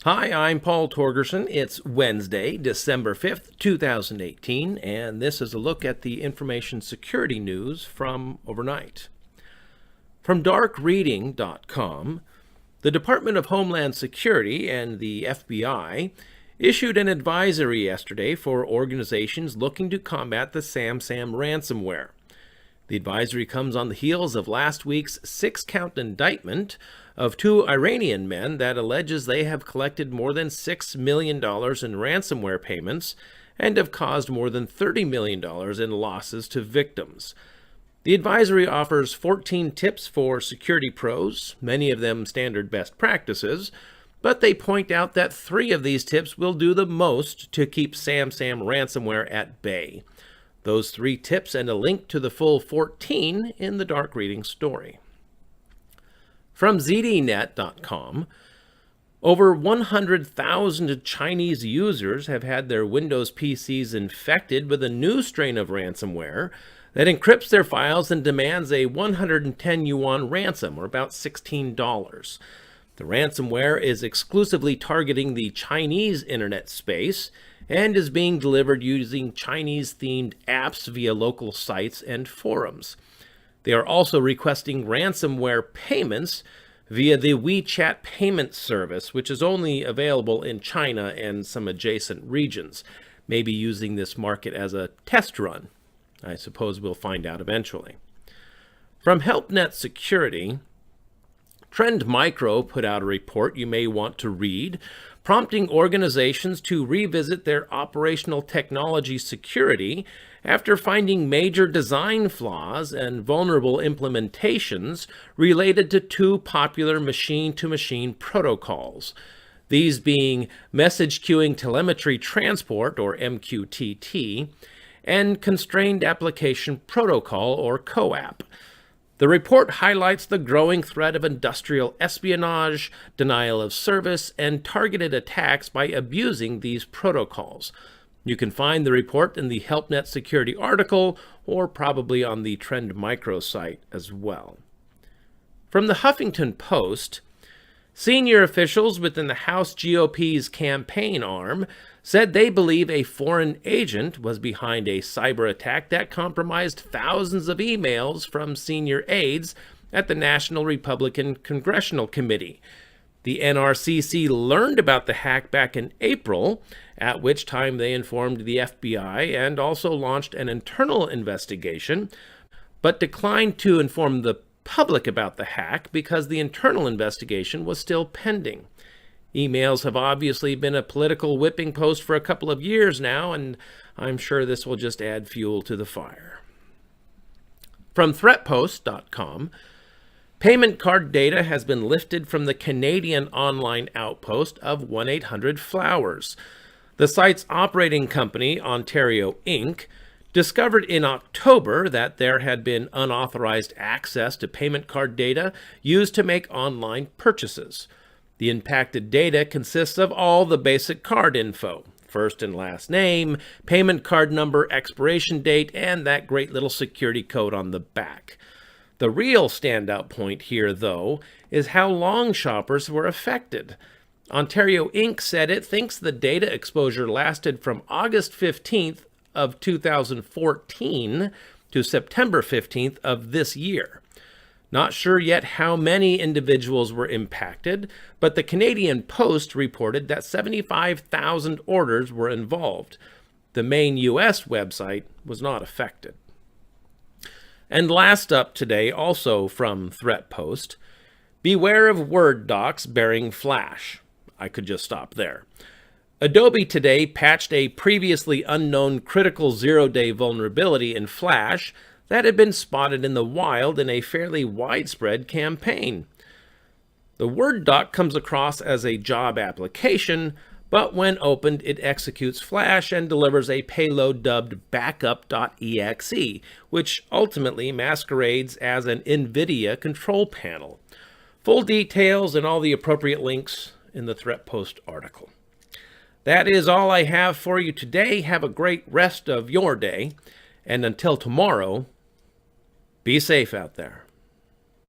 Hi, I'm Paul Torgerson. It's Wednesday, December 5th, 2018, and this is a look at the information security news from overnight. From darkreading.com, the Department of Homeland Security and the FBI issued an advisory yesterday for organizations looking to combat the SamSam ransomware. The advisory comes on the heels of last week's 6-count indictment of 2 Iranian men that alleges they have collected more than $6 million in ransomware payments and have caused more than $30 million in losses to victims. The advisory offers 14 tips for security pros, many of them standard best practices, but they point out that 3 of these tips will do the most to keep SamSam ransomware at bay. Those 3 tips and a link to the full 14 in the Dark Reading story. From zdnet.com, over 100,000 Chinese users have had their Windows PCs infected with a new strain of ransomware that encrypts their files and demands a 110 yuan ransom, or about $16. The ransomware is exclusively targeting the Chinese internet space and is being delivered using Chinese-themed apps via local sites and forums. They are also requesting ransomware payments via the WeChat payment service, which is only available in China and some adjacent regions. Maybe using this market as a test run. I suppose we'll find out eventually. From HelpNet Security, Trend Micro put out a report you may want to read, prompting organizations to revisit their operational technology security after finding major design flaws and vulnerable implementations related to 2 popular machine-to-machine protocols. These being Message Queuing Telemetry Transport, or MQTT, and Constrained Application Protocol, or COAP. The report highlights the growing threat of industrial espionage, denial of service, and targeted attacks by abusing these protocols. You can find the report in the HelpNet Security article, or probably on the Trend Micro site as well. From the Huffington Post, senior officials within the House GOP's campaign arm said they believe a foreign agent was behind a cyber attack that compromised thousands of emails from senior aides at the National Republican Congressional Committee. The NRCC learned about the hack back in April, at which time they informed the FBI and also launched an internal investigation, but declined to inform the public about the hack because the internal investigation was still pending. Emails have obviously been a political whipping post for a couple of years now, and I'm sure this will just add fuel to the fire. From threatpost.com, payment card data has been lifted from the Canadian online outpost of 1-800-Flowers. The site's operating company, Ontario Inc., discovered in October that there had been unauthorized access to payment card data used to make online purchases. The impacted data consists of all the basic card info, first and last name, payment card number, expiration date, and that great little security code on the back. The real standout point here, though, is how long shoppers were affected. Ontario Inc. said it thinks the data exposure lasted from August 15th of 2014 to September 15th of this year. Not sure yet how many individuals were impacted, but the Canadian Post reported that 75,000 orders were involved. The main U.S. website was not affected. And last up today, also from ThreatPost, beware of Word docs bearing Flash. I could just stop there. Adobe today patched a previously unknown critical zero-day vulnerability in Flash that had been spotted in the wild in a fairly widespread campaign. The Word doc comes across as a job application, but when opened, it executes Flash and delivers a payload dubbed backup.exe, which ultimately masquerades as an NVIDIA control panel. Full details and all the appropriate links in the ThreatPost article. That is all I have for you today. Have a great rest of your day, and until tomorrow, be safe out there.